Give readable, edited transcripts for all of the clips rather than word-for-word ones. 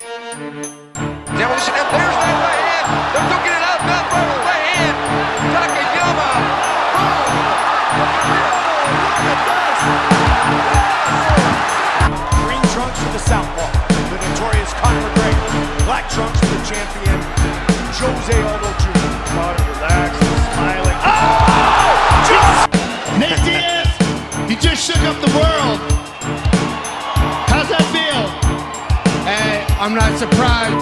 Demolition, and there's that right hand. They're duking it out, not by the right hand. Takayama. Green trunks for the southpaw, the notorious Conor McGregor. Black trunks for the champion, Jose Aldo Jr. Conor relaxed, smiling. Oh! Nate Diaz, you just shook up the world. How's that feel? Hey, I'm not surprised.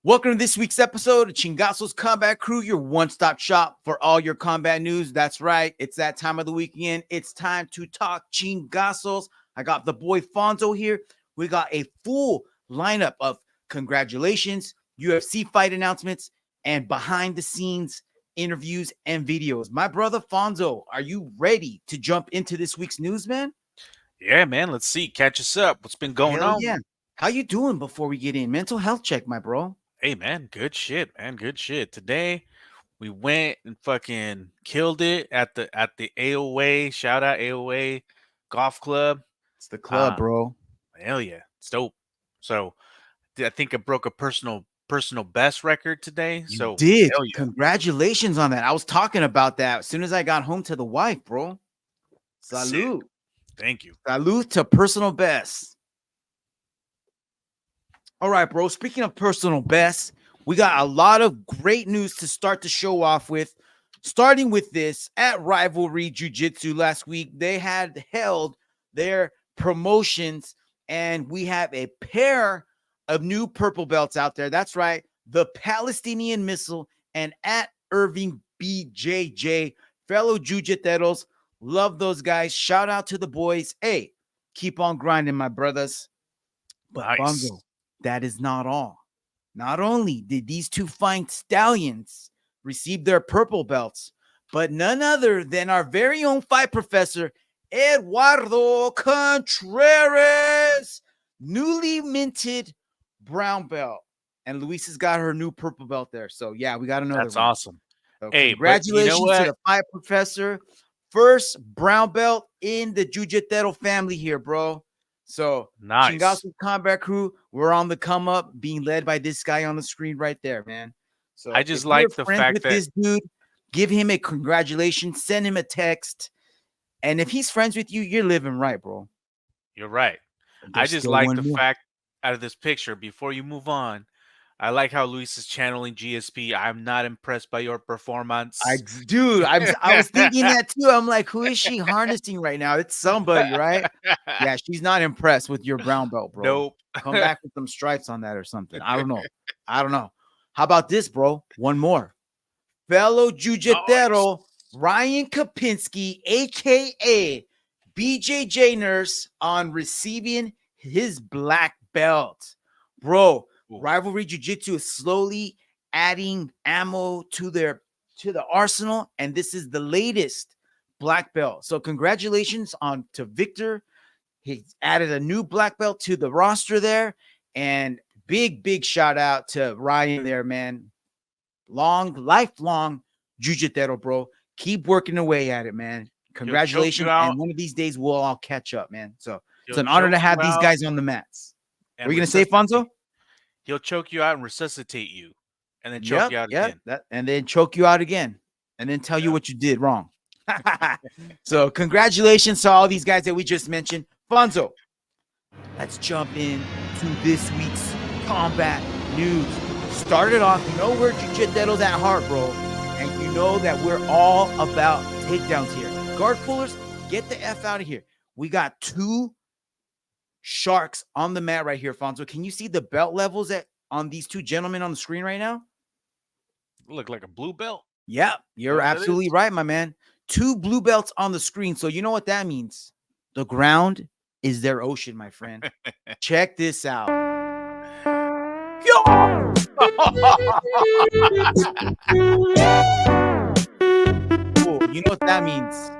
Welcome to this week's episode of Chingazo's Combat Crew, your one-stop shop for all your combat news. That's right. It's that time of the weekend. It's time to talk Chingazos. I got the boy Fonzo here. We got a full lineup of congratulations, UFC fight announcements, and behind-the-scenes interviews and videos. My brother Fonzo, are you ready to jump into this week's news, man? Yeah, man. Let's see. Catch us up. What's been going on? Yeah. How you doing before we get in? Mental health check, my bro. Hey, man. Good shit, man. Good shit. Today, we went and fucking killed it at the AOA. Shout out AOA Golf Club. It's the club, bro. Hell yeah. It's dope. So, I think I broke a personal best record today. You did. Yeah. Congratulations on that. I was talking about that as soon as I got home to the wife, bro. Salute. Sick. Thank you. Salute to personal best. All right, bro. Speaking of personal best, we got a lot of great news to start the show off with. Starting with this, at Rivalry Jiu-Jitsu last week, they had held their promotions, and we have a pair of new purple belts out there. That's right, the Palestinian Missile and at Irving BJJ, fellow Jiu-Jitteros. Love those guys. Shout out to the boys. Hey, keep on grinding, my brothers. But nice. Bongo, that is not all. Not only did these two fine stallions receive their purple belts, but none other than our very own fight professor, Eduardo Contreras, newly minted brown belt. And Luisa's got her new purple belt there. So, yeah, we got another. That's awesome. So hey, congratulations to the fight professor. First brown belt in the Jiu-Jitsu family here, bro. So, nice. Chingazo Combat Crew, we're on the come up, being led by this guy on the screen right there, man. So, I just like the fact that this dude, give him a congratulations, send him a text, and if he's friends with you, you're living right, bro. You're right. I just like the fact out of this picture. Before you move on, I like how Luis is channeling GSP. I'm not impressed by your performance. I was thinking that too. I'm like, who is she harnessing right now? It's somebody, right? Yeah, she's not impressed with your brown belt, bro. Nope. Come back with some stripes on that or something. I don't know. How about this, bro? One more. Fellow Jiu-Jitero, Ryan Kapinski, a.k.a. BJJ Nurse, on receiving his black belt. Bro, Rivalry Jiu-Jitsu is slowly adding ammo to the arsenal, and this is the latest black belt. So congratulations to Victor. He's added a new black belt to the roster there, and big shout out to Ryan there, man. Lifelong Jiu-Jitsu, bro. Keep working away at it, man. Congratulations, and one of these days we'll all catch up, man. So it's an honor to have these guys on the mats. Were you gonna say, Fonzo? He'll choke you out and resuscitate you, and then choke you out again. And then choke you out again, and then tell you what you did wrong. So congratulations to all these guys that we just mentioned. Fonzo, let's jump in to this week's combat news. Started off, you know we're Jiu-Jitteros at heart, bro, and you know that we're all about takedowns here. Guard pullers, get the F out of here. We got two sharks on the mat right here, Fonzo. Can you see the belt levels on these two gentlemen on the screen right now? Look like a blue belt. Yeah, you're absolutely right, my man. Two blue belts on the screen. So you know what that means? The ground is their ocean, my friend. Check this out. Yo! You know what that means?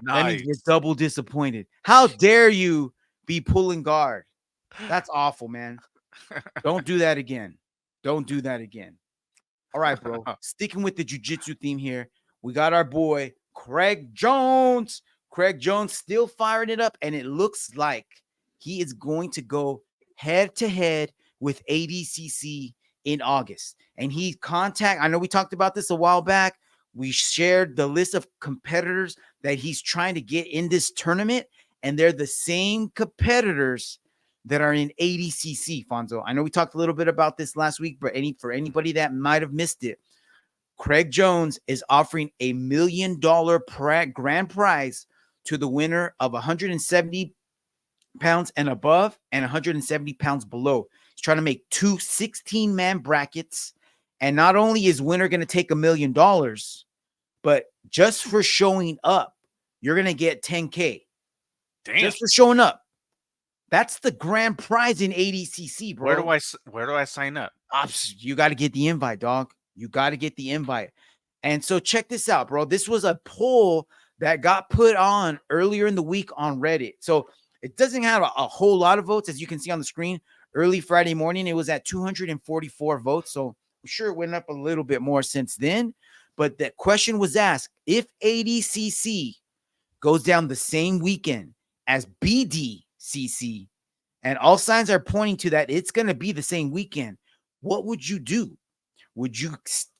Nice. That means you're double disappointed. How dare you be pulling guard? That's awful, man. Don't do that again. Don't do that again. All right, bro. Sticking with the jiu-jitsu theme here, we got our boy Craig Jones. Craig Jones still firing it up, and it looks like he is going to go head-to-head with ADCC in August. And I know we talked about this a while back. We shared the list of competitors that he's trying to get in this tournament, and they're the same competitors that are in ADCC, Fonzo. I know we talked a little bit about this last week, but for anybody that might have missed it, Craig Jones is offering $1 million grand prize to the winner of 170 pounds and above and 170 pounds below. He's trying to make 2 16-man brackets. And not only is winner going to take $1 million, but just for showing up, you're going to get 10K. Damn. Just for showing up. That's the grand prize in ADCC, bro. Where do I sign up? You got to get the invite, dog. You got to get the invite. And so check this out, bro. This was a poll that got put on earlier in the week on Reddit. So it doesn't have a whole lot of votes, as you can see on the screen. Early Friday morning, it was at 244 votes. So I'm sure it went up a little bit more since then. But the question was asked, if ADCC goes down the same weekend as BDCC, and all signs are pointing to that it's going to be the same weekend, what would you do? Would you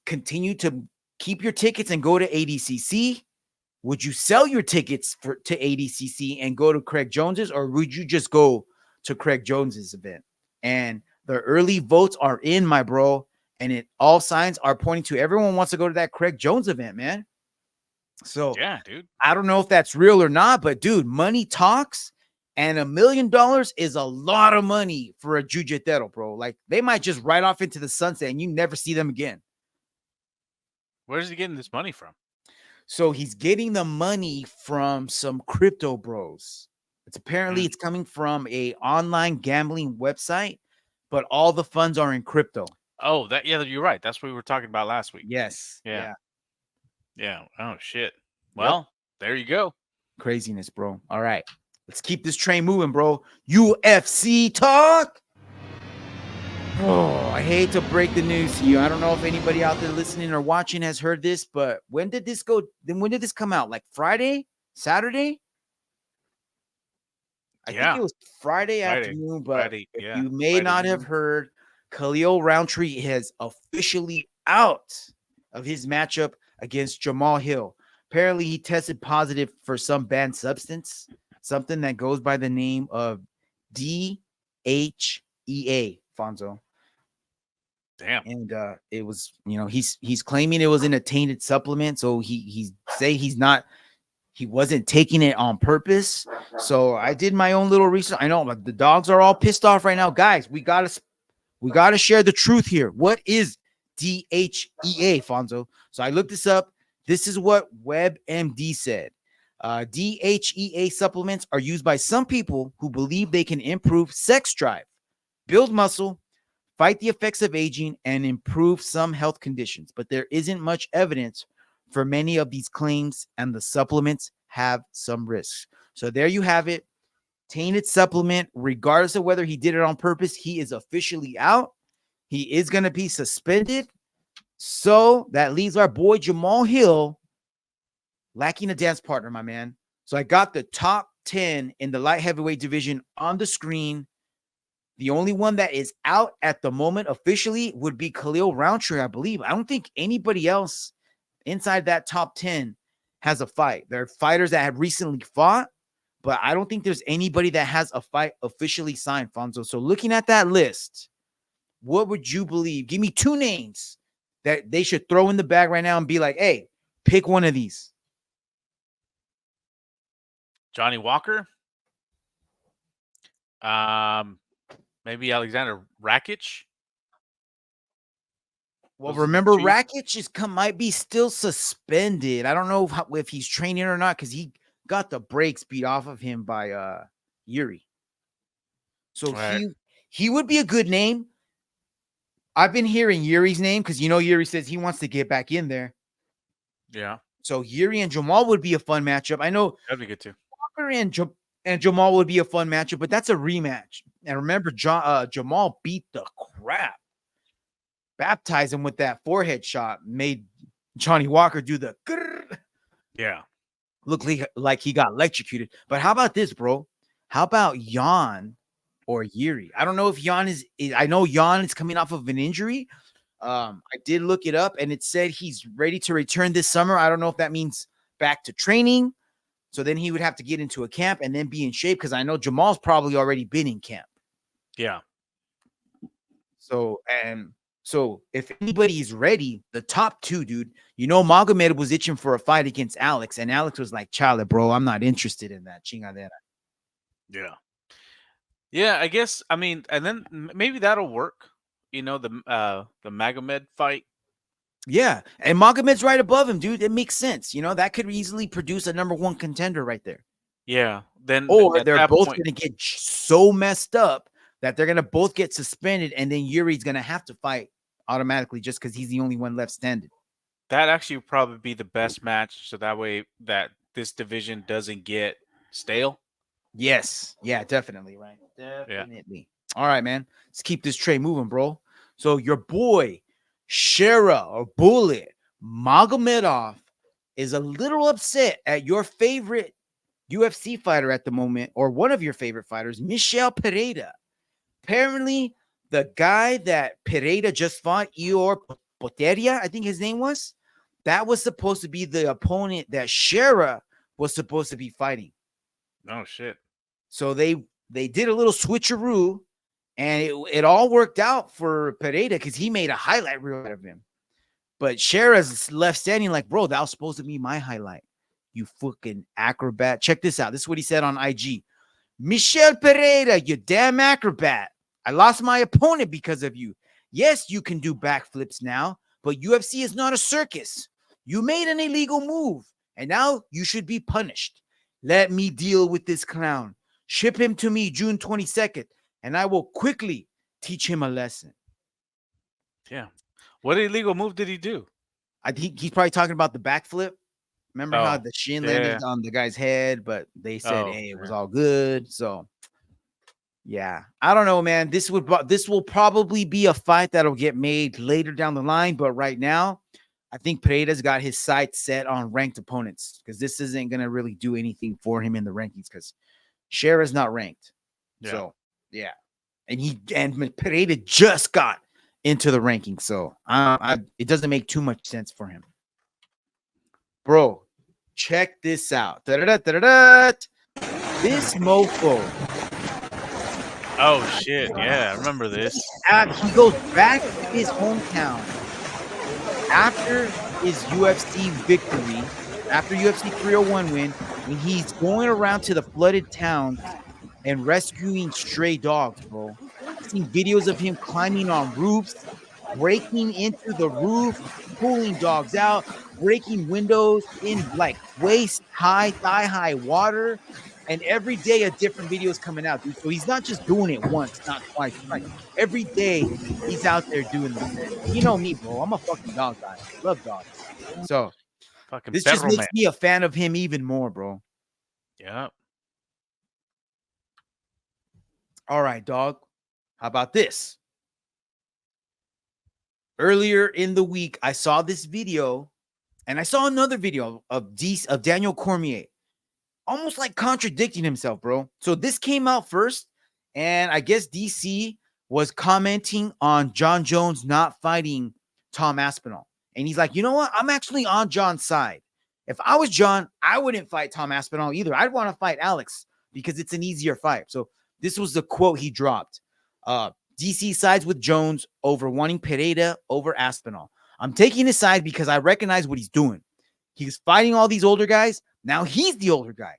continue to keep your tickets and go to ADCC? Would you sell your tickets to ADCC and go to Craig Jones's, or would you just go to Craig Jones's event? And the early votes are in, my bro, and all signs are pointing to everyone wants to go to that Craig Jones event, man. So yeah, dude, I don't know if that's real or not, but dude, money talks, and $1 million is a lot of money for a jiu-jitsu, bro. Like, they might just ride off into the sunset and you never see them again. Where's he getting this money from? So he's getting the money from some crypto bros. It's coming from a online gambling website, but all the funds are in crypto. Oh, you're right. That's what we were talking about last week. Yes. Yeah. Oh shit. Well, There you go. Craziness, bro. All right. Let's keep this train moving, bro. UFC talk. Oh, I hate to break the news to you. I don't know if anybody out there listening or watching has heard this, but when did this come out? Like Friday? Saturday? I think it was Friday afternoon, but you may not have heard, Khalil Roundtree is officially out of his matchup against Jamal Hill. Apparently, he tested positive for some banned substance, something that goes by the name of DHEA, Fonzo. Damn. And it was, he's claiming it was in a tainted supplement. So he wasn't taking it on purpose. So I did my own little research. I know, but the dogs are all pissed off right now. Guys, we gotta share the truth here. What is DHEA, Fonzo? So I looked this up. This is what WebMD said. DHEA supplements are used by some people who believe they can improve sex drive, build muscle, fight the effects of aging, and improve some health conditions. But there isn't much evidence for many of these claims, and the supplements have some risks. So there you have it. Tainted supplement, regardless of whether he did it on purpose, he is officially out. He is going to be suspended. So that leaves our boy Jamal Hill lacking a dance partner, my man. So I got the top 10 in the light heavyweight division on the screen. The only one that is out at the moment officially would be Khalil Roundtree, I believe. I don't think anybody else inside that top 10 has a fight. There are fighters that have recently fought, but I don't think there's anybody that has a fight officially signed, Fonzo. So looking at that list, what would you believe? Give me 2 names that they should throw in the bag right now and be like, hey, pick one of these. Johnny Walker. Maybe Alexander Rakic. Well, remember, Rakic might be still suspended. I don't know if he's training or not, because he got the brakes beat off of him by Yuri. So he would be a good name. I've been hearing Yuri's name because Yuri says he wants to get back in there. Yeah. So Yuri and Jamal would be a fun matchup. I know that'd be good too. Walker and Jamal would be a fun matchup, but that's a rematch. And remember, Jamal beat the crap baptized him with that forehead shot, made Johnny Walker do the grrr. Yeah. Look like he got electrocuted. But how about this, bro? How about Jan or Yuri? I don't know if Jan is I know Jan is coming off of an injury. I did look it up and it said he's ready to return this summer. I don't know if that means back to training. So then he would have to get into a camp and then be in shape because I know Jamal's probably already been in camp. Yeah. So if anybody's ready, the top two, dude, Magomed was itching for a fight against Alex, and Alex was like, "Chale, bro, I'm not interested in that chingadera." Yeah. Yeah, I guess. I mean, and then maybe that'll work. The Magomed fight. Yeah, and Magomed's right above him, dude. It makes sense. That could easily produce a number one contender right there. Yeah. Then or they're both going to get so messed up that they're going to both get suspended, and then Yuri's going to have to fight automatically just because he's the only one left standing. That actually would probably be the best match, so that way that this division doesn't get stale. Yes. Yeah, definitely, right? Definitely. Yeah. All right, man. Let's keep this tray moving, bro. So your boy, Shera or Bullet Magomedov is a little upset at your favorite UFC fighter at the moment, or one of your favorite fighters, Michel Pereira. Apparently, the guy that Pereira just fought, Ior Poteria, I think his name was, that was supposed to be the opponent that Shera was supposed to be fighting. Oh, shit. So they did a little switcheroo, and it all worked out for Pereira because he made a highlight reel out of him. But Shera's left standing like, bro, that was supposed to be my highlight. You fucking acrobat. Check this out. This is what he said on IG. Michel Pereira, you damn acrobat. I lost my opponent because of you. Yes, you can do backflips now, but UFC is not a circus. You made an illegal move, and now you should be punished. Let me deal with this clown. Ship him to me June 22nd, and I will quickly teach him a lesson. Yeah. What illegal move did he do? I think he's probably talking about the backflip. Remember how the shin landed on the guy's head, but they said, hey, it was all good. So, yeah, I don't know, man. This will probably be a fight that'll get made later down the line. But right now, I think Pereira's got his sights set on ranked opponents because this isn't going to really do anything for him in the rankings because Shera's not ranked. Yeah. So, yeah. And Pereira just got into the rankings. So, it doesn't make too much sense for him. Bro, check this out. Da-da-da-da-da-da. This mofo. Oh, shit. Yeah, I remember this. He goes back to his hometown after his UFC victory, after UFC 301 win, when he's going around to the flooded towns and rescuing stray dogs, bro. I've seen videos of him climbing on roofs, breaking into the roof, pulling dogs out, breaking windows in like waist high, thigh high water, and every day a different video is coming out, dude. So he's not just doing it once, not twice. Like every day he's out there doing this. You know me, bro. I'm a fucking dog guy. I love dogs. So fucking this just makes me a fan of him even more, bro. Yeah. All right, dog. How about this? Earlier in the week, I saw this video, and I saw another video of Daniel Cormier, almost like contradicting himself, bro. So this came out first, and I guess DC was commenting on John Jones not fighting Tom Aspinall. And he's like, you know what? I'm actually on John's side. If I was John, I wouldn't fight Tom Aspinall either. I'd want to fight Alex because it's an easier fight. So this was the quote he dropped. DC sides with Jones over wanting Pereira over Aspinall. I'm taking his side because I recognize what he's doing. He's fighting all these older guys. Now he's the older guy.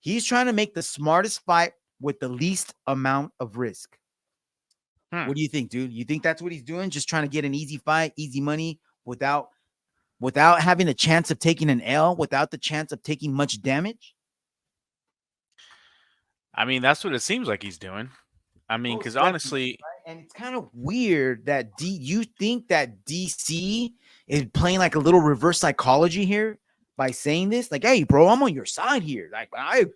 He's trying to make the smartest fight with the least amount of risk. What do you think, dude? You think that's what he's doing? Just trying to get an easy fight, easy money without having a chance of taking an L, without the chance of taking much damage? I mean, that's what it seems like he's doing. I mean, because honestly, right? And it's kind of weird that you think that DC is playing like a little reverse psychology here by saying this, like, hey, bro, I'm on your side here. Like, I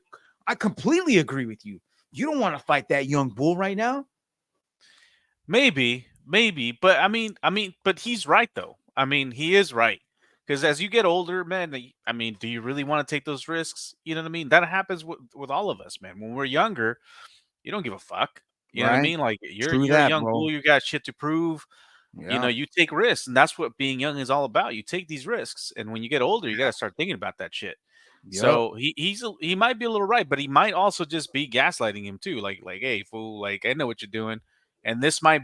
completely agree with you. You don't want to fight that young bull right now. Maybe, maybe, but I mean, but he's right though. I mean, he is right because as you get older, man, I mean, do you really want to take those risks? You know what I mean? That happens with all of us, man. When we're younger, you don't give a fuck. You know what I Right? mean? Like True you're a that, young bro. bull, you got shit to prove. You know, Yeah. you take risks, and that's what being young is all about. You take these risks, and when you get older, you got to start thinking about that shit. Yep. So he might be a little right, but he might also just be gaslighting him too. Like hey fool, like I know what you're doing, and this might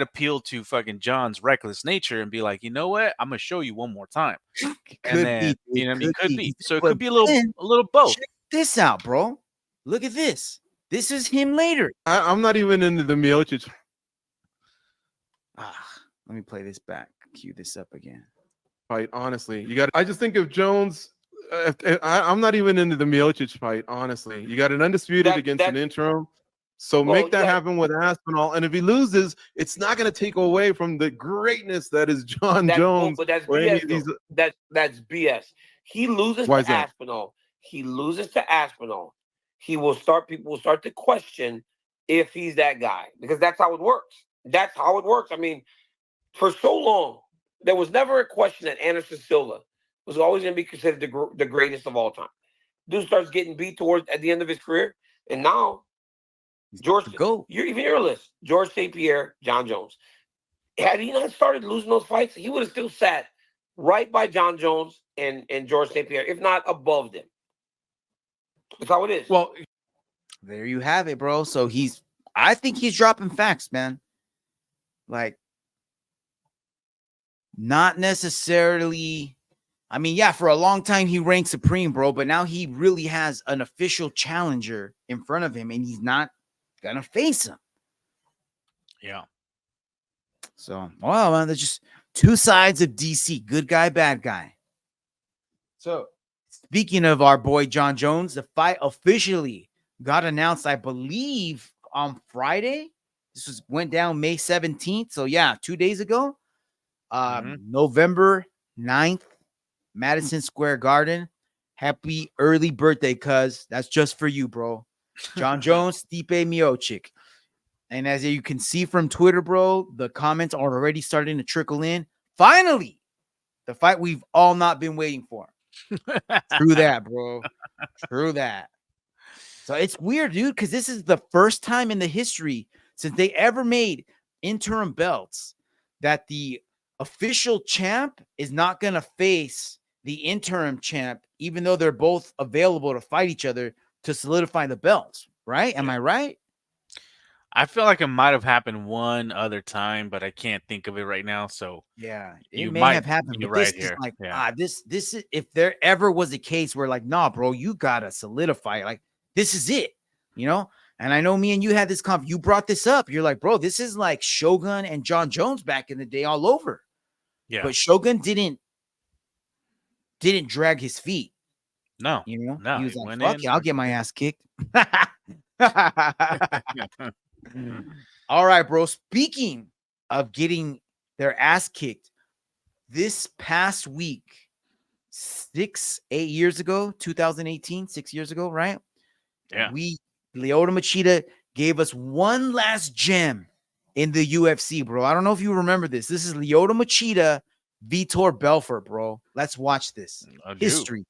appeal to fucking John's reckless nature and be like, you know what, I'm gonna show you one more time, and Could then be. It you know what I mean, could could be. be. So it But could be then, a little both. check this out, bro. Look at this. This is him later. I'm not even into the Miocic. Let me play this back. Cue this up again. Fight, honestly. You got. I just think of Jones. I'm not even into the Miocic fight, honestly. You got an undisputed against an interim, so make that happen with Aspinall. And if he loses, it's not going to take away from the greatness that is John Jones. But that's BS. That's BS. He loses to Aspinall. He loses to Aspinall. People will start to question if he's that guy because that's how it works. That's how it works. I mean, for so long, there was never a question that Anderson Silva was always going to be considered the greatest of all time. Dude starts getting beat towards at the end of his career, and now George, you're list. George St. Pierre, John Jones. Had he not started losing those fights, he would have still sat right by John Jones and George St. Pierre, if not above them. That's how it is. Well, there you have it, bro. So I think he's dropping facts, man. Like, not necessarily. I mean, yeah, for a long time he reigned supreme, bro, but now he really has an official challenger in front of him, and he's not gonna face him. Yeah. So, wow, man, there's just two sides of DC, good guy, bad guy. So, speaking of our boy John Jones, the fight officially got announced, I believe, on Friday. This went down May 17th. So, yeah, 2 days ago. November 9th, Madison Square Garden. Happy early birthday, cuz. That's just for you, bro. John Jones, Stipe Miocic. And as you can see from Twitter, bro, the comments are already starting to trickle in. Finally, the fight we've all not been waiting for. True that, bro. True that. So it's weird, dude, because this is the first time in the history since they ever made interim belts that the official champ is not going to face the interim champ, even though they're both available to fight each other to solidify the belts, right? Am I right? I feel like it might have happened one other time, but I can't think of it right now. So yeah, it may have happened. But this is like, this is if there ever was a case where like, nah, bro, you gotta solidify it. Like, this is it, you know. And I know me and you had this you brought this up. You're like, bro, this is like Shogun and John Jones back in the day all over. Yeah, but Shogun didn't drag his feet. No, you know, no, he was like, fuck yeah, I'll get my ass kicked. All right, bro. Speaking of getting their ass kicked, this past week, 8 years ago, 2018, 6 years ago, right? Yeah. Lyoto Machida gave us one last gem in the UFC, bro. I don't know if you remember this. This is Lyoto Machida, Vitor Belfort, bro. Let's watch this. History.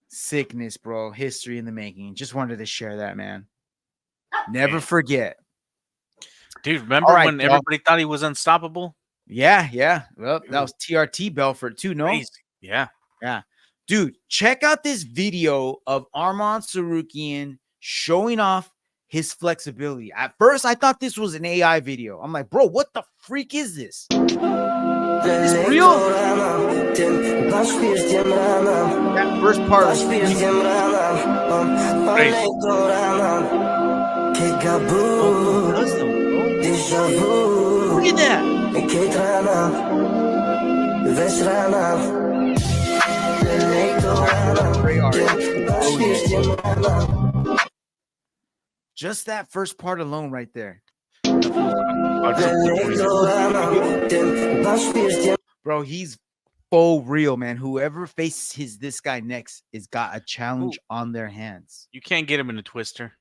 Sickness, bro. History in the making. Just wanted to share that, man. Never forget. Dude, remember when everybody thought he was unstoppable? Yeah. Well, that was TRT Belfort too, no? Crazy. Yeah. Dude, check out this video of Arman Tsarukyan showing off his flexibility. At first, I thought this was an AI video. I'm like, bro, what the freak is this? Is this real? That first part was look at that. Just that first part alone right there. Bro, he's For real, man. Whoever faces this guy next has got a challenge on their hands. You can't get him in a twister.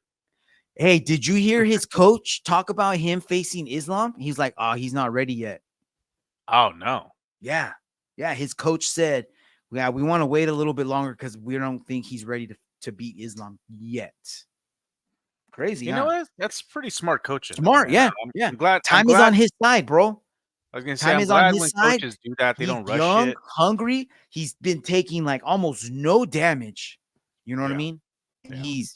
Hey, did you hear his coach talk about him facing Islam? He's like, oh, he's not ready yet. Oh no. Yeah. Yeah. His coach said, yeah, we want to wait a little bit longer because we don't think he's ready to beat Islam yet. Crazy. You know what? That's pretty smart coaching. Smart. Man. Yeah. I'm glad. Time is on his side, bro. I was gonna say, Time I'm is on glad his when side. coaches do that, they He's don't rush young, it. hungry. He's been taking like almost no damage. You know what I mean?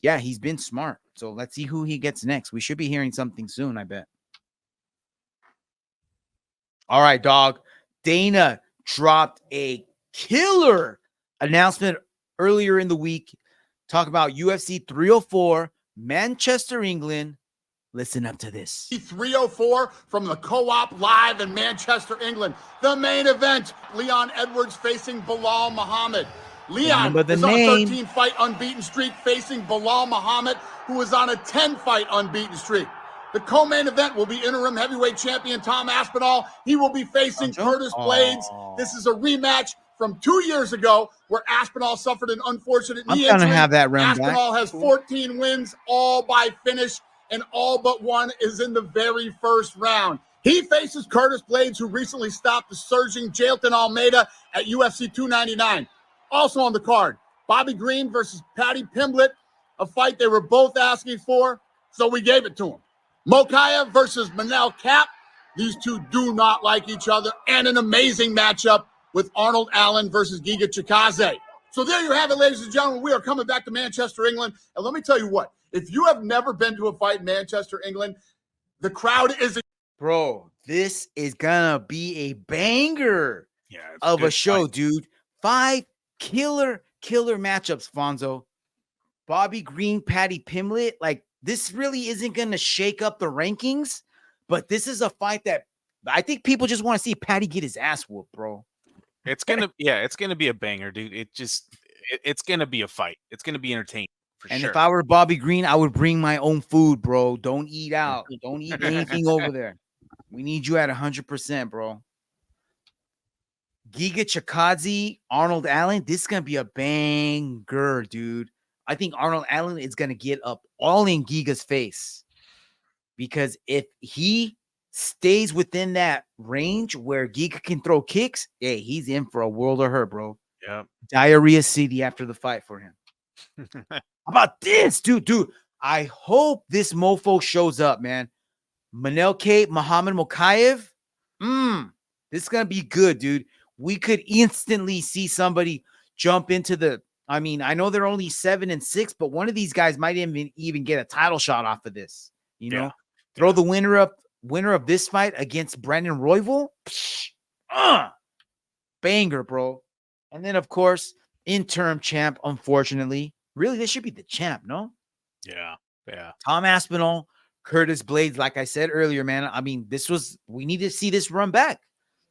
Yeah. He's been smart. So let's see who he gets next. We should be hearing something soon, I bet. All right, dog. Dana dropped a killer announcement earlier in the week. Talk about UFC 304, Manchester, England. Listen up to this. 304 from the Co-op live in Manchester, England. The main event, Leon Edwards facing Bilal Muhammad. Leon is on a 13-fight unbeaten streak facing Bilal Muhammad, who is on a 10-fight unbeaten streak. The co-main event will be interim heavyweight champion Tom Aspinall. He will be facing Curtis Blades. This is a rematch from 2 years ago where Aspinall suffered an unfortunate knee injury. Have that round Aspinall has 14 wins, all by finish, and all but one is in the very first round. He faces Curtis Blades, who recently stopped the surging Jailton Almeida at UFC 299. Also on the card, Bobby Green versus Patty Pimblett, a fight they were both asking for, so we gave it to him. Mokaev versus Manel Kape. These two do not like each other, and an amazing matchup with Arnold Allen versus Giga Chikadze. So there you have it, ladies and gentlemen. We are coming back to Manchester, England. And let me tell you what, if you have never been to a fight in Manchester, England, the crowd is... Bro, this is gonna be a banger of a show, fight. dude. 5 killer matchups, Fonzo. Bobby Green, Patty Pimblett. Like, this really isn't gonna shake up the rankings, but this is a fight that I think people just want to see Patty get his ass whooped, bro. It's gonna be a banger, dude. It's gonna be a fight. It's gonna be entertaining for And sure. if I were Bobby Green, I would bring my own food, bro. Don't eat out. Don't eat anything over there. We need you at 100%, bro. Giga Chikadze, Arnold Allen. This is gonna be a banger, dude. I think Arnold Allen is gonna get up all in Giga's face, because if he stays within that range where Giga can throw kicks, hey, he's in for a world of hurt, bro. Yeah. Diarrhea City after the fight for him. How about this, dude? I hope this mofo shows up, man. Manel Kape, Muhammad Mokaev. This is gonna be good, dude. We could instantly see somebody jump into the. I mean, I know they're only 7-6, but one of these guys might even get a title shot off of this. You know, throw the winner of this fight against Brandon Royval. Banger, bro. And then, of course, interim champ, unfortunately. Really, this should be the champ, no? Yeah. Tom Aspinall, Curtis Blades, like I said earlier, man. I mean, we need to see this run back.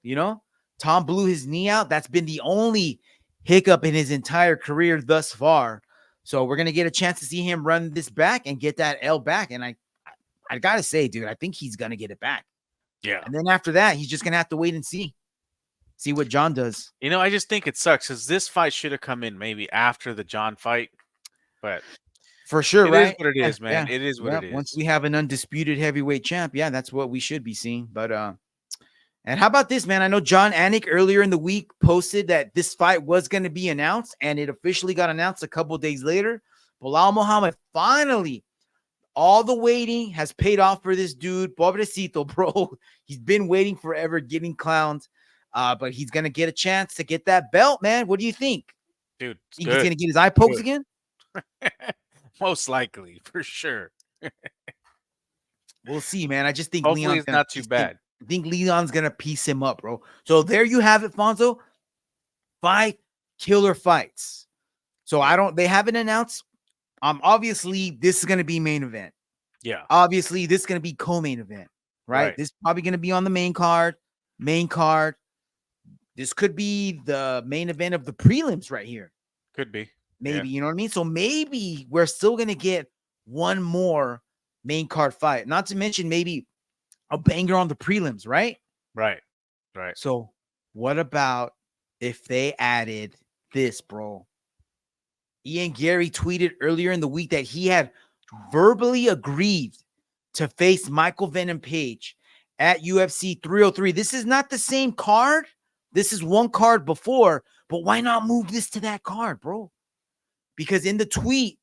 You know, Tom blew his knee out. That's been the only hiccup in his entire career thus far. So we're going to get a chance to see him run this back and get that L back. And I got to say, dude, I think he's going to get it back. Yeah. And then after that, he's just going to have to wait and see what John does. You know, I just think it sucks because this fight should have come in maybe after the John fight. But for sure, it right? is what it is, man. It is what it is. Once we have an undisputed heavyweight champ, that's what we should be seeing. But and how about this, man? I know John Anik earlier in the week posted that this fight was going to be announced, and it officially got announced a couple days later. Bilal Muhammad, finally, all the waiting has paid off for this dude. Pobrecito, bro. He's been waiting forever, getting clowned. But he's going to get a chance to get that belt, man. What do you think? Dude, Think he's going to get his eye poked again? Most likely, for sure. We'll see, man. I just think hopefully it's not too bad. I think Leon's gonna piece him up, bro. So there you have it, Fonzo. 5 killer fights. So they haven't announced. Obviously, this is gonna be main event. Yeah. Obviously, this is gonna be co-main event, right? This is probably gonna be on the main card. This could be the main event of the prelims right here. Could be. Maybe, you know what I mean? So maybe we're still gonna get one more main card fight. Not to mention maybe a banger on the prelims, right? Right. So what about if they added this, bro. Ian Gary tweeted earlier in the week that he had verbally agreed to face Michael Venom Page at UFC 303. This is not the same card. This is one card before, but why not move this to that card, bro? Because in the tweet,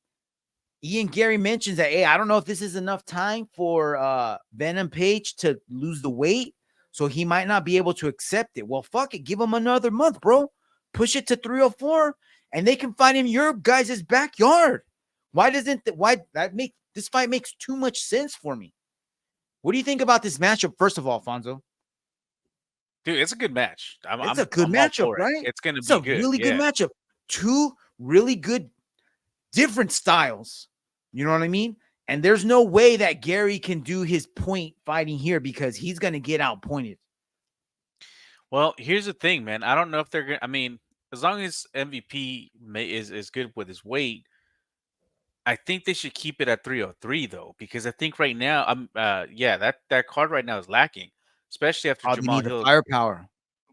Ian Gary mentions that, hey, I don't know if this is enough time for Venom Page to lose the weight, so he might not be able to accept it. Well, fuck it. Give him another month, bro. Push it to 304, and they can fight in your guys' backyard. Why this fight makes too much sense for me? What do you think about this matchup, first of all, Fonzo? Dude, it's a good match. It's a good matchup, right? It's going to It's be a good. really good matchup. Two really good, different styles. You know what I mean? And there's no way that Gary can do his point fighting here because he's going to get outpointed. Well, here's the thing, man. I don't know if they're going to, I mean, as long as MVP is good with his weight, I think they should keep it at 303 though, because I think right now, that card right now is lacking, especially after Jamal Need the Hill. firepower.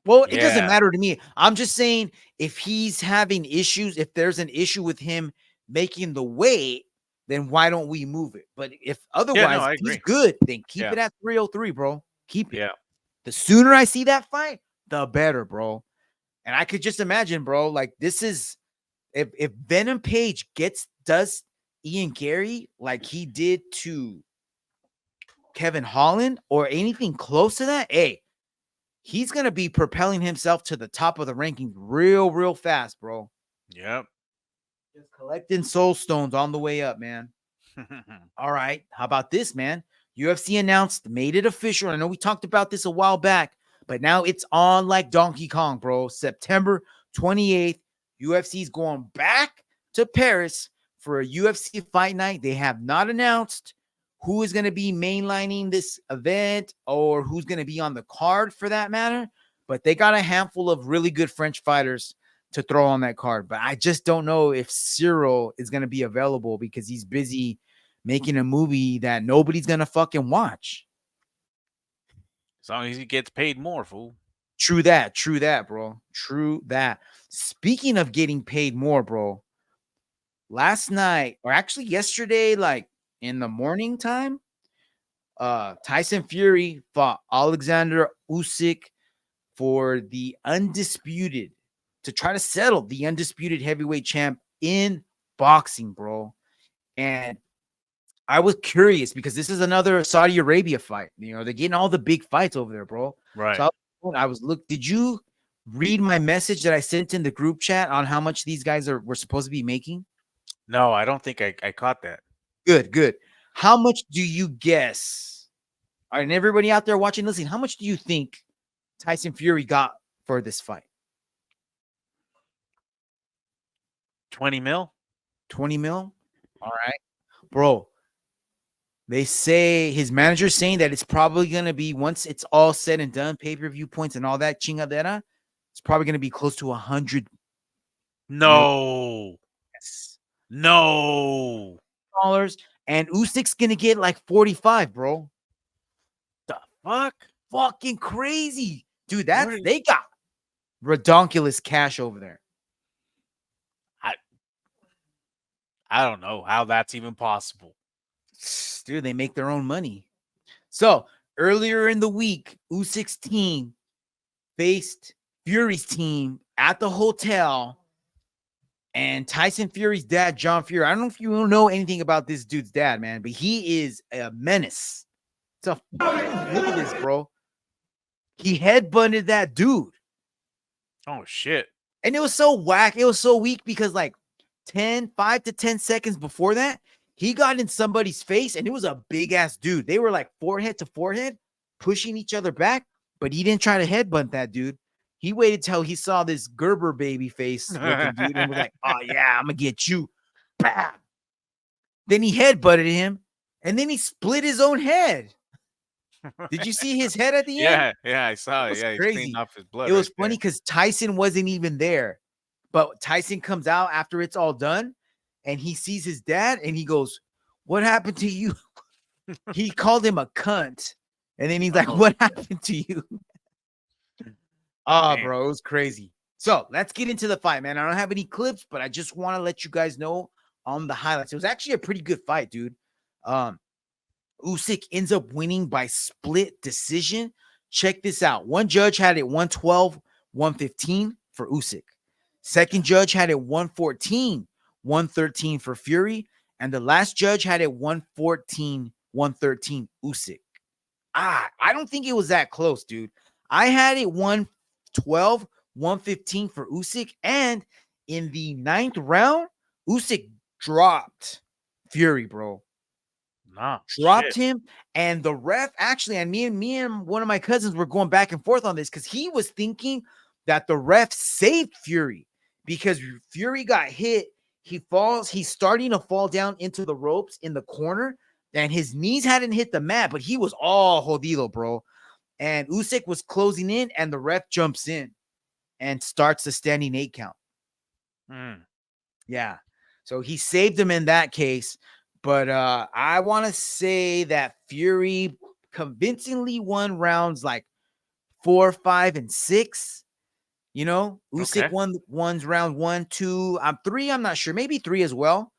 Well, it doesn't Yeah. matter to me. I'm just saying if he's having issues, if there's an issue with him making the weight, then why don't we move it? But if otherwise he's good, then keep it at 303, bro. Keep it. Yeah. The sooner I see that fight, the better, bro. And I could just imagine, bro, like this is if Venom Page does Ian Gary like he did to Kevin Holland or anything close to that, hey, he's going to be propelling himself to the top of the rankings real fast, bro. Yep. Just collecting soul stones on the way up, man. All right. How about this, man? UFC announced, made it official. I know we talked about this a while back, but now it's on like Donkey Kong, bro. September 28th, UFC's going back to Paris for a UFC fight night. They have not announced who is going to be mainlining this event or who's going to be on the card for that matter, but they got a handful of really good French fighters to throw on that card. But I just don't know if Cyril is going to be available because he's busy making a movie that nobody's going to fucking watch. As long as he gets paid more, fool. True that, bro. True that. Speaking of getting paid more, bro, last night, or actually yesterday, like in the morning time, Tyson Fury fought Alexander Usyk for the undisputed, to try to settle the undisputed heavyweight champ in boxing, bro. And I was curious because this is another Saudi Arabia fight. You know, they're getting all the big fights over there, bro. Right. So did you read my message that I sent in the group chat on how much these guys were supposed to be making? No, I don't think I caught that. Good. How much do you guess? All right, and everybody out there watching, listening, how much do you think Tyson Fury got for this fight? 20 mil? 20 mil? All right. Bro, they say his manager's saying that it's probably going to be, once it's all said and done, pay-per-view points and all that chingadera, it's probably going to be close to 100. No. Yes. No. Dollars, and Usyk's going to get like 45, bro. The fuck? Fucking crazy. Dude, they got redonkulous cash over there. I don't know how that's even possible. Dude, they make their own money. So earlier in the week, Usyk's team faced Fury's team at the hotel, and Tyson Fury's dad, John Fury. I don't know if you know anything about this dude's dad, man, but he is a menace. Look at this, bro. He headbutted that dude. Oh shit. And it was so whack. It was so weak because like 5 to 10 seconds before that, he got in somebody's face, and it was a big ass dude. They were like forehead to forehead, pushing each other back, but he didn't try to headbutt that dude. He waited till he saw this Gerber baby face looking dude and was like, oh yeah, I'm gonna get you. Bam. Then he headbutted him, and then he split his own head. Did you see his head at the end? Yeah, I saw it. Yeah, crazy. He cleaned off his blood. It was funny because Tyson wasn't even there. But Tyson comes out after it's all done, and he sees his dad, and he goes, what happened to you? He called him a cunt. And then he's like, what happened to you? Oh, bro, it was crazy. So let's get into the fight, man. I don't have any clips, but I just want to let you guys know on the highlights. It was actually a pretty good fight, dude. Usyk ends up winning by split decision. Check this out. One judge had it 112, 115 for Usyk. Second judge had it 114, 113 for Fury. And the last judge had it 114, 113 Usyk. I don't think it was that close, dude. I had it 112, 115 for Usyk. And in the 9th round, Usyk dropped Fury, bro. Dropped him, and the ref actually, and me and one of my cousins were going back and forth on this because he was thinking that the ref saved Fury because Fury got hit. He falls, he's starting to fall down into the ropes in the corner, and his knees hadn't hit the mat, but he was all jodido, bro. And Usyk was closing in, and the ref jumps in and starts the standing 8 count. Yeah, so he saved him in that case. But I want to say that Fury convincingly won rounds like 4, 5, and 6. You know, Usyk won round 1, 2, 3. I'm not sure, maybe 3 as well.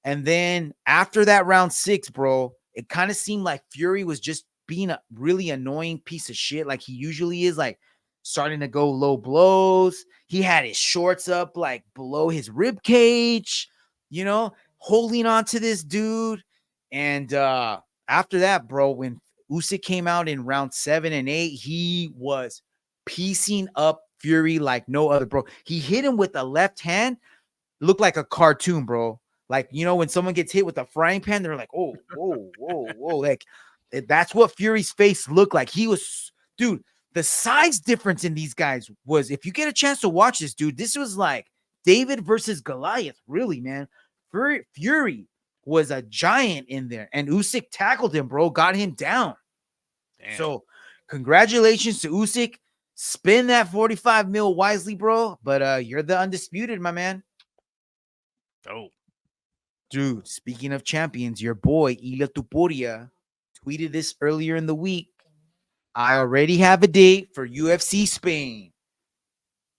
And then after that round 6, bro, it kind of seemed like Fury was just being a really annoying piece of shit, like he usually is, like starting to go low blows. He had his shorts up like below his rib cage, you know, holding on to this dude. And after that, bro, when Usyk came out in round 7 and 8, he was piecing up Fury like no other, bro. He hit him with a left hand, looked like a cartoon, bro. Like, you know, when someone gets hit with a frying pan, they're like, oh, whoa, whoa, whoa. Like, that's what Fury's face looked like. He was, dude, the size difference in these guys was, if you get a chance to watch this, dude, this was like David versus Goliath, really, man. Fury was a giant in there, and Usyk tackled him, bro, got him down. Damn. So congratulations to Usyk. Spend that 45 mil wisely, bro. But you're the undisputed, my man. Oh, dude, speaking of champions, your boy Ila Tupuria tweeted this earlier in the week. I already have a date for UFC Spain.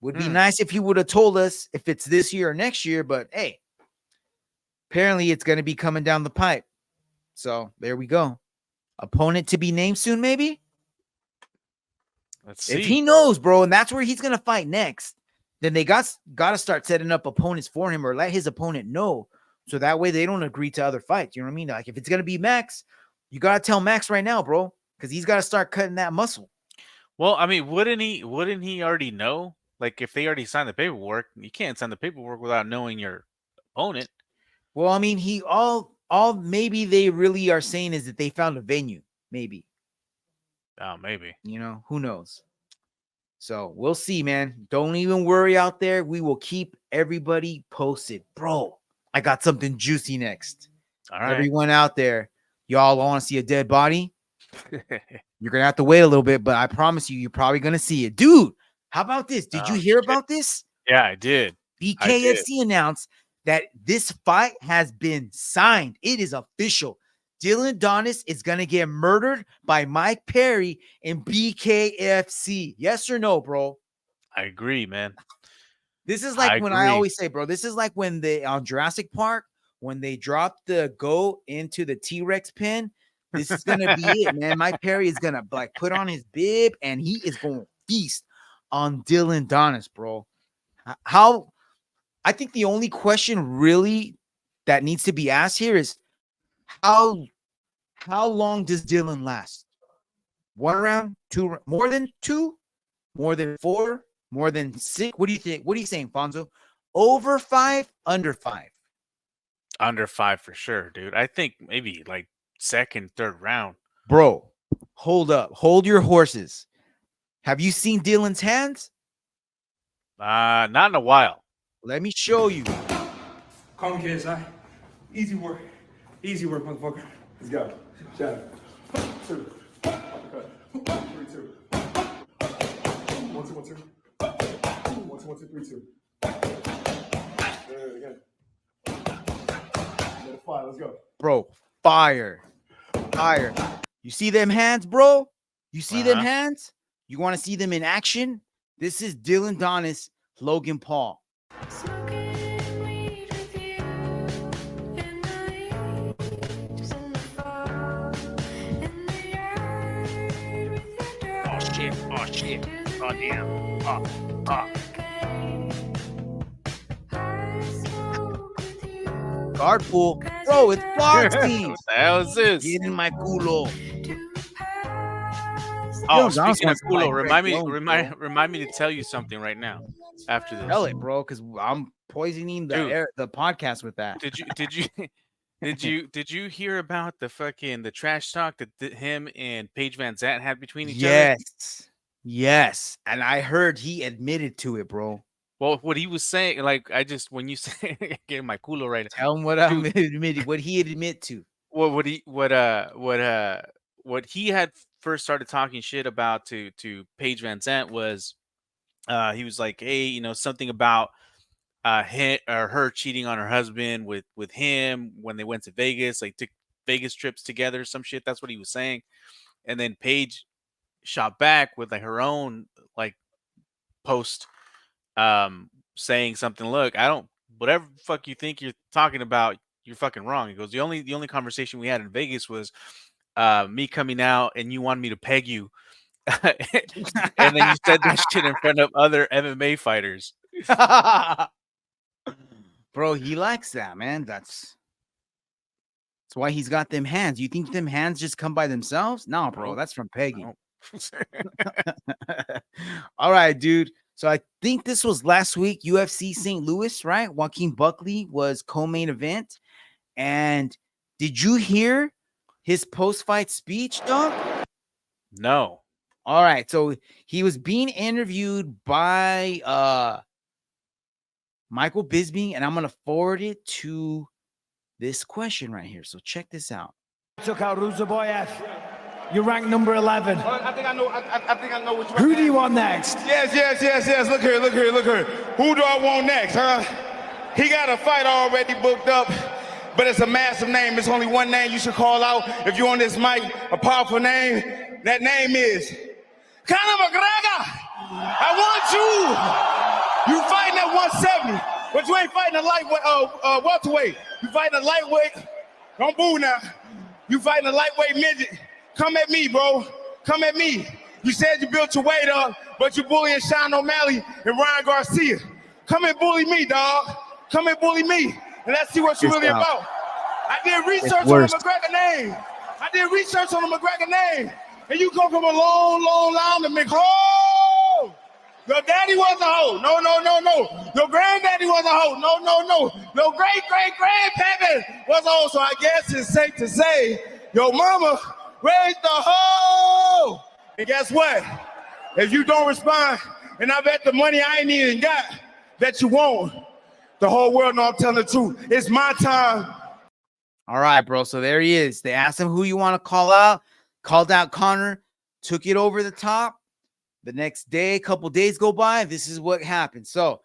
Would be nice if he would have told us if it's this year or next year, but hey, apparently it's going to be coming down the pipe. So there we go. Opponent to be named soon, maybe? Let's see. If he knows, bro, and that's where he's going to fight next, then they got to start setting up opponents for him, or let his opponent know, so that way they don't agree to other fights. You know what I mean? Like, if it's going to be Max, you got to tell Max right now, bro, because he's got to start cutting that muscle. Well, I mean, wouldn't he already know? Like, if they already signed the paperwork, you can't sign the paperwork without knowing your opponent. Well, I mean, all maybe they really are saying is that they found a venue, maybe. Oh, maybe. You know, who knows? So we'll see, man. Don't even worry out there. We will keep everybody posted. Bro, I got something juicy next. All right. Everyone out there, y'all want to see a dead body? You're going to have to wait a little bit, but I promise you, you're probably going to see it. Dude, how about this? Did you hear about this? Yeah, I did. BKFC announced that this fight has been signed. It is official. Dylan Donis is going to get murdered by Mike Perry in BKFC. Yes or no, bro? I agree, man. This is like I always say, bro, this is like when on Jurassic Park, when they drop the goat into the T-Rex pen. This is going to be it, man. Mike Perry is going to like put on his bib and he is going to feast on Dylan Donis, bro. I think the only question really that needs to be asked here is how long does Dylan last? 1 round, 2, more than 2, more than 4, more than 6? What do you think? What are you saying, Fonzo? Over 5, under 5? Under 5 for sure, dude. I think maybe like 2nd, 3rd round. Bro, hold up. Hold your horses. Have you seen Dylan's hands? Not in a while. Let me show you. Calm KSI. Easy work. Easy work, motherfucker. Let's go. Jab. 2. Uppercut. 3, 2. 1, 2, 1, 2. 1, 2, 1, 2, 3, 2. There again. Another 5. Let's go. Bro, fire. Fire. You see them hands, bro? You see them hands? You want to see them in action? This is Dylan Donis Logan Paul. Oh shit. Oh shit. Oh damn. Guard pull. Bro, it's boxing. What the hell is this? Get in my culo. Oh, Jones speaking of wants to fight culo, Greg Jones, remind me to tell you something right now. After this, Tell it, bro, because I'm poisoning the podcast with that. Did you hear about the trash talk that him and Paige Van Zant had between each other? Yes, and I heard he admitted to it, bro. Well, what he was saying, like when you say getting my culo right now. Tell him what I'm admitting, what he admit to. Well, what he had first started talking shit about to Paige Van Zant was he was like, hey, you know, something about him or her cheating on her husband with him when they went to Vegas, like took Vegas trips together, some shit. That's what he was saying. And then Paige shot back with like her own like post saying something, look, I don't, whatever the fuck you think you're talking about, you're fucking wrong. He goes, the only conversation we had in Vegas was me coming out and you wanted me to peg you. And then you said that shit in front of other MMA fighters. Bro, he likes that, man. That's why he's got them hands. You think them hands just come by themselves? No, bro, that's from Peggy. All right, dude. So I think this was last week, UFC St. Louis, right? Joaquin Buckley was co-main event. And did you hear his post-fight speech, dog? No. All right. So he was being interviewed by Michael Bisping, and I'm going to forward it to this question right here. So check this out. Took out Ruzaboyev. You're ranked number 11. I think I know which one. Who do you want next? Yes. Look here. Who do I want next, huh? He got a fight already booked up, but it's a massive name. There's only one name you should call out if you're on this mic, a powerful name. That name is Conor McGregor. I want you. You fighting at 170, but you ain't fighting a lightweight, welterweight. You fighting a lightweight. Don't boo now. You fighting a lightweight midget. Come at me, bro. Come at me. You said you built your weight up, but you bullying Sean O'Malley and Ryan Garcia. Come and bully me, dog. Come and bully me, and let's see what you're really about. I did research on the McGregor name. And you come from a long line to McHole. Your daddy was a hoe. No. Your granddaddy was a hoe. No. Your great-great-grandpappy was a hoe. So I guess it's safe to say your mama raised the hoe. And guess what? If you don't respond, and I bet the money I ain't even got that you won't, the whole world know I'm telling the truth. It's my time. All right, bro. So there he is. They asked him who you want to call out. Called out Conor. Took it over the top. The next day, a couple days go by. This is what happened. So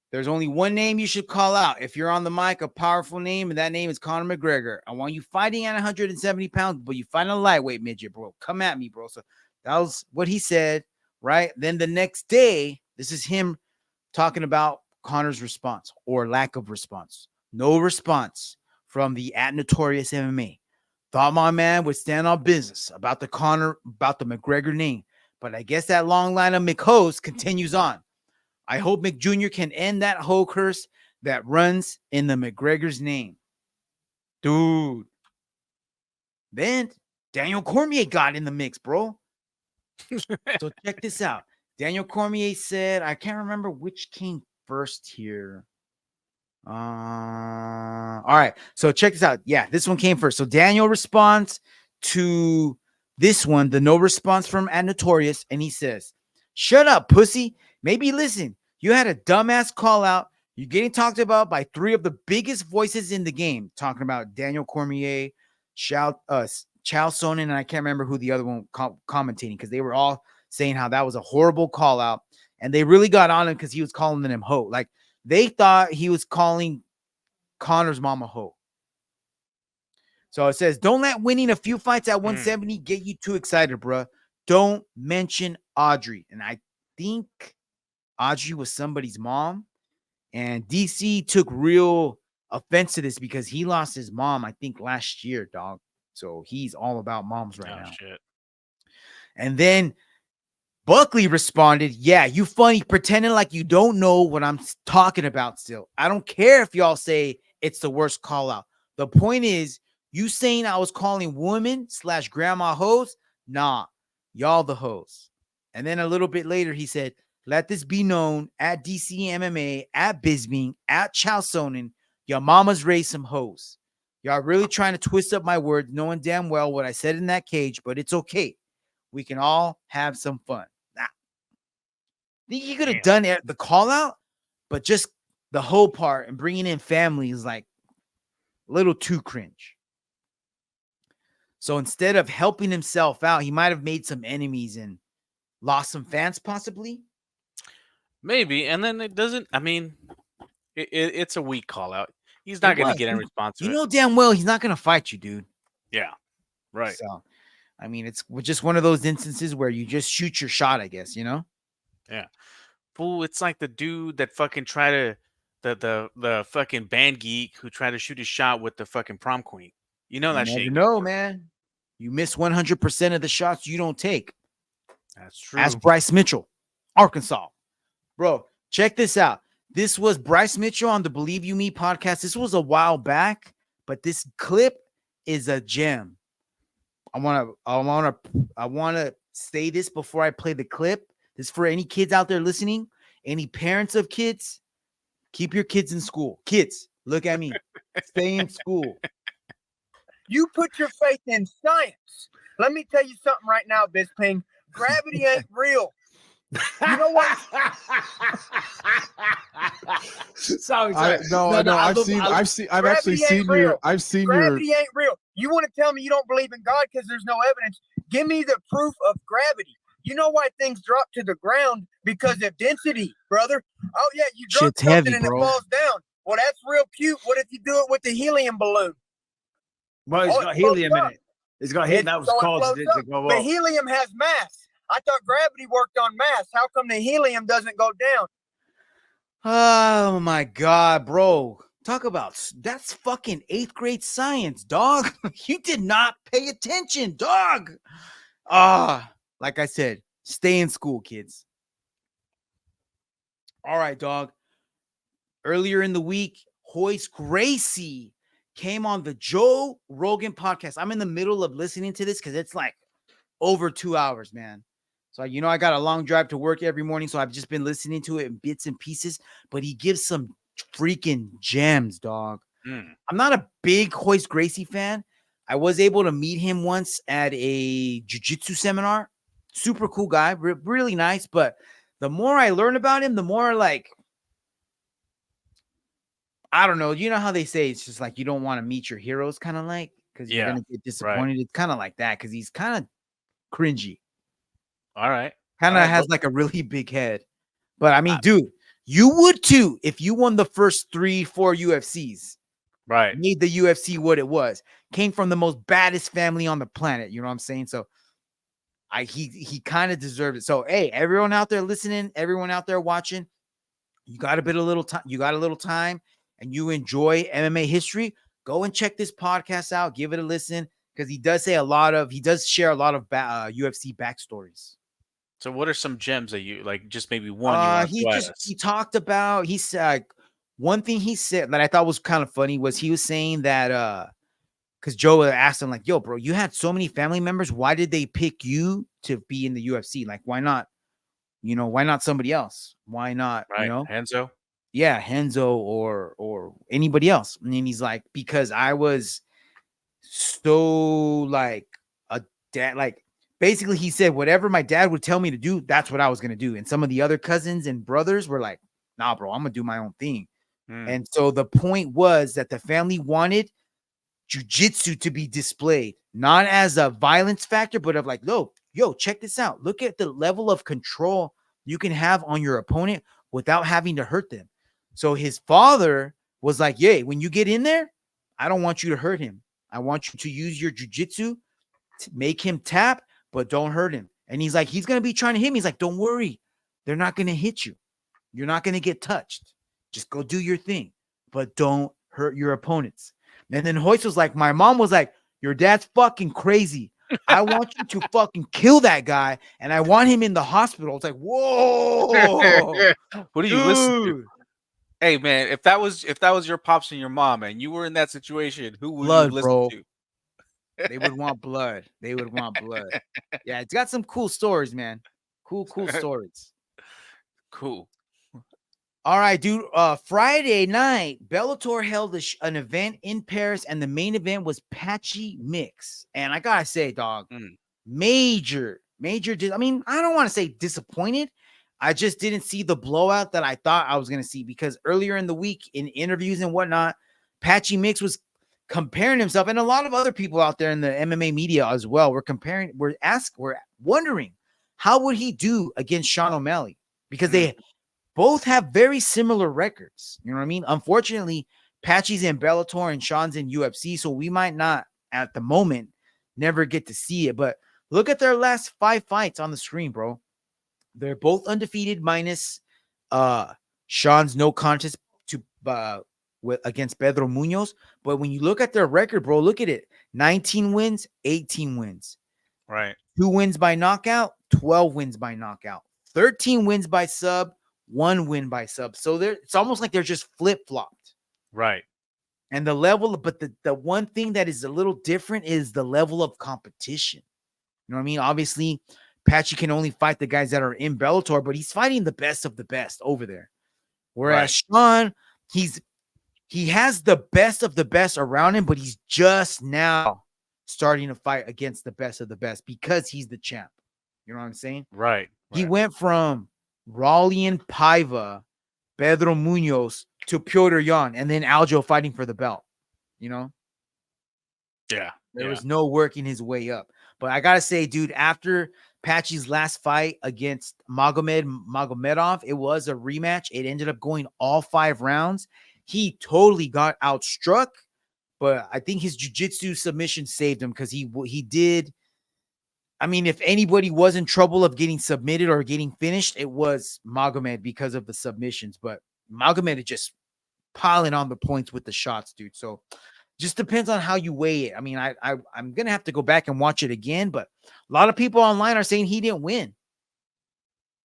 there's only one name you should call out. If you're on the mic, a powerful name, and that name is Conor McGregor. I want you fighting at 170 pounds, but you fight a lightweight midget, bro. Come at me, bro. So that was what he said, right? Then the next day, this is him talking about Conor's response or lack of response. No response from the @Notorious MMA. Thought my man would stand on business about the McGregor name. But I guess that long line of McHoes continues on. I hope Mick Jr. can end that hoe curse that runs in the McGregor's name. Dude. Then Daniel Cormier got in the mix, bro. So check this out. Daniel Cormier said, I can't remember which came first here. All right. So check this out. Yeah, this one came first. So Daniel responds to this one, the no response from @Notorious, and he says, "Shut up, pussy. Maybe listen. You had a dumbass call out. You're getting talked about by three of the biggest voices in the game." Talking about Daniel Cormier, Chael Sonnen, and I can't remember who the other one commentating, because they were all saying how that was a horrible call out, and they really got on him because he was calling them hoe. Like they thought he was calling Conor's mama hoe. So it says, don't let winning a few fights at 170 get you too excited, bruh. Don't mention Audrey. And I think Audrey was somebody's mom. And DC took real offense to this because he lost his mom, I think, last year, dog. So he's all about moms right now. Shit. And then Buckley responded, yeah, you funny, pretending like you don't know what I'm talking about still. I don't care if y'all say it's the worst call out. The point is, you saying I was calling women / grandma hoes? Nah, y'all the hoes. And then a little bit later, he said, let this be known at DC MMA, at Bisbing, at Chow Sonnen, your mama's raised some hoes. Y'all really trying to twist up my words, knowing damn well what I said in that cage, but it's okay. We can all have some fun. I think he could have done the call out, but just the whole part and bringing in family is like a little too cringe. So instead of helping himself out, he might have made some enemies and lost some fans possibly. Maybe. And then it doesn't, I mean, it's a weak call out. He's not going to get any response to You it. know damn well he's not going to fight you, dude. Yeah. Right. So, I mean, it's just one of those instances where you just shoot your shot, I guess, you know? Yeah. Fool, it's like the dude that fucking tried to the fucking band geek who tried to shoot his shot with the fucking prom queen. You know You that never shit. know, man. You miss 100% of the shots you don't take. That's true. Ask Bryce Mitchell, Arkansas. Bro, check this out. This was Bryce Mitchell on the Believe You Me podcast. This was a while back, but this clip is a gem. I want to say this before I play the clip. This is for any kids out there listening, any parents of kids, keep your kids in school. Kids, look at me. Stay in school. You put your faith in science. Let me tell you something right now, Bisping. Gravity ain't real. You know what? Sorry. I've actually seen your. Gravity ain't real. You want to tell me you don't believe in God because there's no evidence? Give me the proof of gravity. You know why things drop to the ground? Because of density, brother. Oh yeah, you drop Shit's something heavy, and bro. it falls down. Well, that's real cute. What if you do it with the helium balloon? Well, it's got helium in it. It's got helium. That was caused it to go But up. helium has mass. I thought gravity worked on mass. How come the helium doesn't go down? Oh my God, bro. Talk about that's fucking 8th grade science, dog. You did not pay attention, dog. Like I said, stay in school, kids. All right, dog. Earlier in the week, Royce Gracie came on the Joe Rogan podcast. I'm in the middle of listening to this because it's like over 2 hours, man. So, you know, I got a long drive to work every morning, so I've just been listening to it in bits and pieces, but he gives some freaking gems, dog. I'm not a big Royce Gracie fan. I was able to meet him once at a jiu-jitsu seminar. Super cool guy, really nice, but the more I learn about him, the more like, I don't know. You know how they say it's just like you don't want to meet your heroes, kind of like, because you're going to get disappointed. Right. It's kind of like that because he's kind of cringy. All right. Kind of has like a really big head. But I mean, dude, you would too if you won the first 3-4 UFCs. Right. Made the UFC what it was. Came from the most baddest family on the planet. You know what I'm saying? So he kind of deserved it. So, hey, everyone out there listening, everyone out there watching, you got a little time and you enjoy MMA history, go and check this podcast out. Give it a listen because he does share a lot of UFC backstories. So what are some gems that you like? Just maybe one. He talked about. He said one thing he said that I thought was kind of funny was he was saying that because Joe asked him like, "Yo, bro, you had so many family members. Why did they pick you to be in the UFC? Like, why not? You know, why not somebody else? Why not? Right. You know, Henzo." Yeah, Henzo or anybody else. And then he's like, because I was so like a dad, like basically he said, whatever my dad would tell me to do, that's what I was going to do. And some of the other cousins and brothers were like, nah, bro, I'm going to do my own thing. And so the point was that the family wanted jiu-jitsu to be displayed, not as a violence factor, but of like, yo, check this out. Look at the level of control you can have on your opponent without having to hurt them. So his father was like, yeah, when you get in there, I don't want you to hurt him. I want you to use your jiu-jitsu to make him tap, but don't hurt him. And he's like, he's going to be trying to hit me. He's like, don't worry. They're not going to hit you. You're not going to get touched. Just go do your thing, but don't hurt your opponents. And then Hoist was like, my mom was like, your dad's fucking crazy. I want you to fucking kill that guy, and I want him in the hospital. It's like, whoa. What do you listen to? Hey man, if that was your pops and your mom and you were in that situation, who would you listen to? They would want blood. They would want blood. Yeah, it's got some cool stories, man. Cool stories. Cool. All right, dude. Friday night, Bellator held an event in Paris, and the main event was Patchy Mix. And I gotta say, dog, major. I mean, I don't want to say disappointed. I just didn't see the blowout that I thought I was gonna see, because earlier in the week, in interviews and whatnot, Patchy Mix was comparing himself, and a lot of other people out there in the MMA media as well were comparing. We're wondering how would he do against Sean O'Malley, because they both have very similar records. You know what I mean? Unfortunately, Patchy's in Bellator and Sean's in UFC, so we might not at the moment never get to see it. But look at their last 5 fights on the screen, bro. They're both undefeated, minus Sean's no contest to against Pedro Munoz. But when you look at their record, bro, look at it: 19 wins, 18 wins. Right. 2 wins by knockout, 12 wins by knockout, 13 wins by sub, 1 win by sub. So it's almost like they're just flip-flopped. Right. And the level, but the one thing that is a little different is the level of competition. You know what I mean? Obviously, Patchy can only fight the guys that are in Bellator, but he's fighting the best of the best over there. Whereas Sean, he has the best of the best around him, but he's just now starting to fight against the best of the best because he's the champ. You know what I'm saying? Right. He went from Raulian Paiva, Pedro Munoz to Piotr Jan, and then Aljo fighting for the belt. You know? Yeah. There was no working his way up. But I gotta say, dude, after Patchy's last fight against Magomedov, it was a rematch. It ended up going all 5 rounds. He totally got outstruck, but I think his jiu-jitsu submission saved him, because he did. I mean, if anybody was in trouble of getting submitted or getting finished, it was Magomed because of the submissions. But Magomed is just piling on the points with the shots, dude. So just depends on how you weigh it. I mean, I'm gonna have to go back and watch it again, but a lot of people online are saying he didn't win.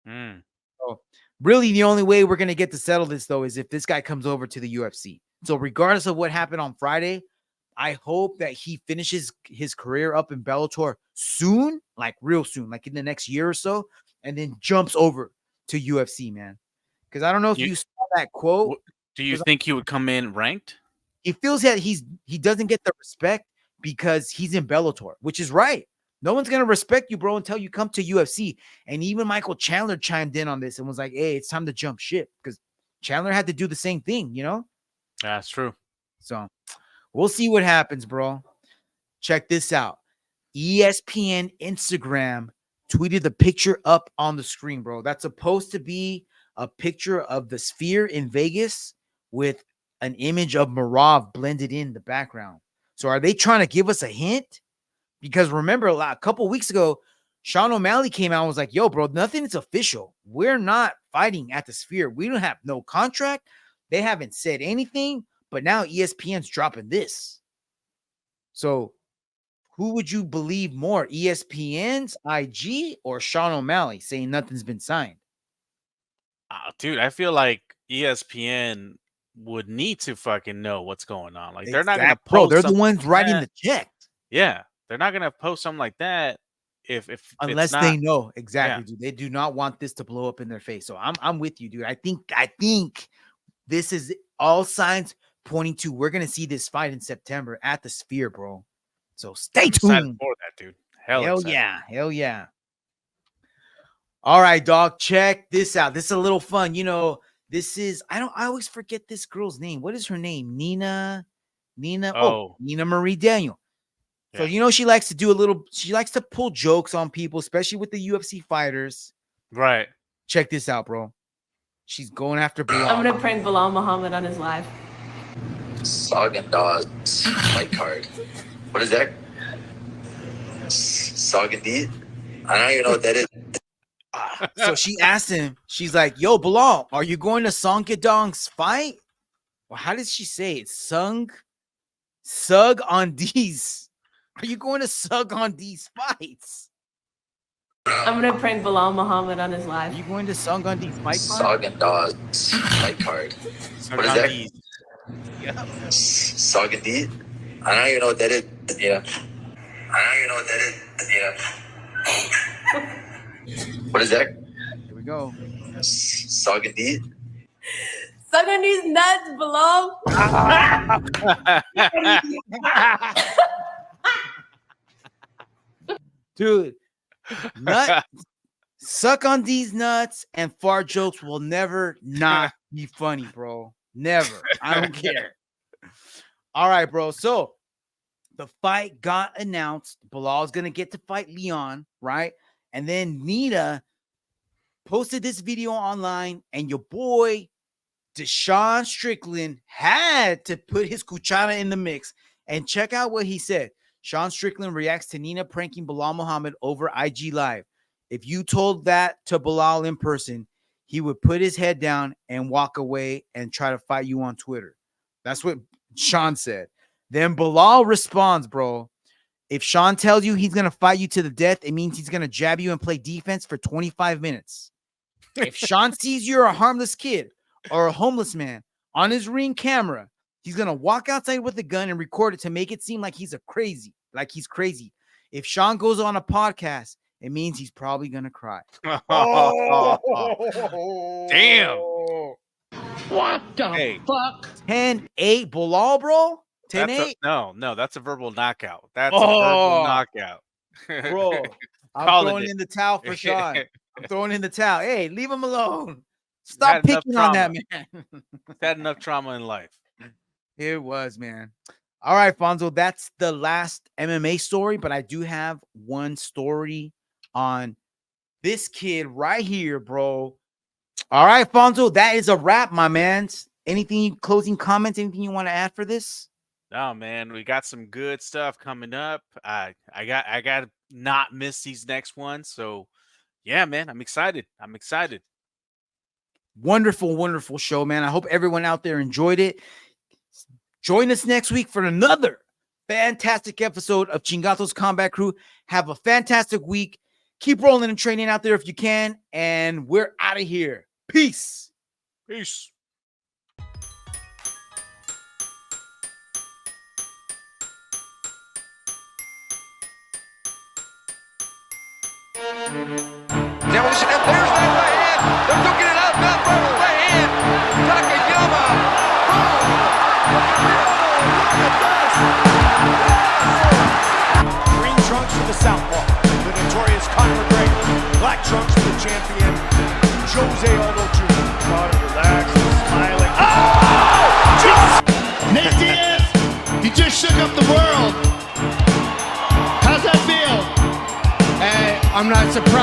So really, the only way we're gonna get to settle this, though, is if this guy comes over to the UFC. So regardless of what happened on Friday, I hope that he finishes his career up in Bellator soon, like real soon, like in the next year or so, and then jumps over to UFC, man. Because I don't know if you saw that quote. Do you think he would come in ranked? He feels that he doesn't get the respect because he's in Bellator, which is right. No one's gonna respect you, bro, until you come to UFC. And even Michael Chandler chimed in on this and was like, "Hey, it's time to jump ship," because Chandler had to do the same thing, you know. That's true. So we'll see what happens, bro. Check this out. ESPN Instagram tweeted the picture up on the screen, bro. That's supposed to be a picture of the Sphere in Vegas with an image of Marav blended in the background. So are they trying to give us a hint? Because remember, a couple weeks ago, Sean O'Malley came out and was like, yo, bro, nothing is official. We're not fighting at the Sphere. We don't have no contract. They haven't said anything, but now ESPN's dropping this. So who would you believe more, ESPN's IG or Sean O'Malley saying nothing's been signed? Dude, I feel like ESPN would need to fucking know what's going on. Like, they're not going to post. Bro, they're the ones writing the check. Yeah. They're not going to post something like that if unless it's not, they know exactly, dude. They do not want this to blow up in their face. So I'm with you, dude. I think this is all signs pointing to we're going to see this fight in September at the Sphere, bro. So stay tuned for that, dude. Hell yeah. All right, dog. Check this out. This is a little fun. You know, this is I always forget this girl's name. What is her name? Nina Marie Daniel. So, you know, she likes to pull jokes on people, especially with the UFC fighters. Right. Check this out, bro. She's going after Bilal. I'm going to prank Bilal Muhammad on his live. Soggin Dawes fight card. What is that? Soggin D? I don't even know what that is. So she asked him, she's like, yo, Bilal, are you going to Song Yadong's fight? Well, how did she say it? Sug on these. Are you going to sug on these fights? I'm gonna prank Bilal Muhammad on his life. Are you going to sug on these fight cards? Sogging dogs fight card. What is that? Yeah. Sogging D? I don't even know what that is. Yeah. I don't even know what that is. Yeah. What is that? Here we go. Sogging D? Suck on these nuts, Bilal. Dude, suck on these nuts and fart jokes will never not be funny, bro. Never. I don't care. All right, bro. So the fight got announced. Bilal's going to get to fight Leon, right? And then Nina posted this video online, and your boy Deshaun Strickland had to put his cuchara in the mix. And check out what he said. Sean Strickland reacts to Nina pranking Bilal Muhammad over IG Live. If you told that to Bilal in person, he would put his head down and walk away and try to fight you on Twitter. That's what Sean said. Then Bilal responds, bro. If Sean tells you he's going to fight you to the death, it means he's going to jab you and play defense for 25 minutes. If Sean sees you're a harmless kid or a homeless man on his Ring camera, he's going to walk outside with a gun and record it to make it seem like he's crazy. If Sean goes on a podcast, it means he's probably going to cry. Damn. What the fuck? 10-8 Bilal, bro? 10-8? No, that's a verbal knockout. That's a verbal knockout. Bro, I'm throwing in the towel for Sean. I'm throwing in the towel. Hey, leave him alone. Stop picking on that man. Had enough trauma in life. It was, man. All right, Fonzo, that's the last MMA story, but I do have one story on this kid right here, bro. All right, Fonzo, that is a wrap, my man. Anything, closing comments, anything you want to add for this? No, man, we got some good stuff coming up. I got to not miss these next ones. So, yeah, man, I'm excited. Wonderful, wonderful show, man. I hope everyone out there enjoyed it. Join us next week for another fantastic episode of Chingatos Combat Crew. Have a fantastic week. Keep rolling and training out there if you can. And we're out of here. Peace. Peace. Demolition, and there's that right hand. They're duking it out. Mount Rival right hand. Takayama. Green trunks for the southpaw, the notorious Conor McGregor. Black trunks for the champion, Jose Aldo Jr. Conor relaxed, smiling. Oh! Nate Diaz, he just shook up the world. How's that feel? Hey, I'm not surprised.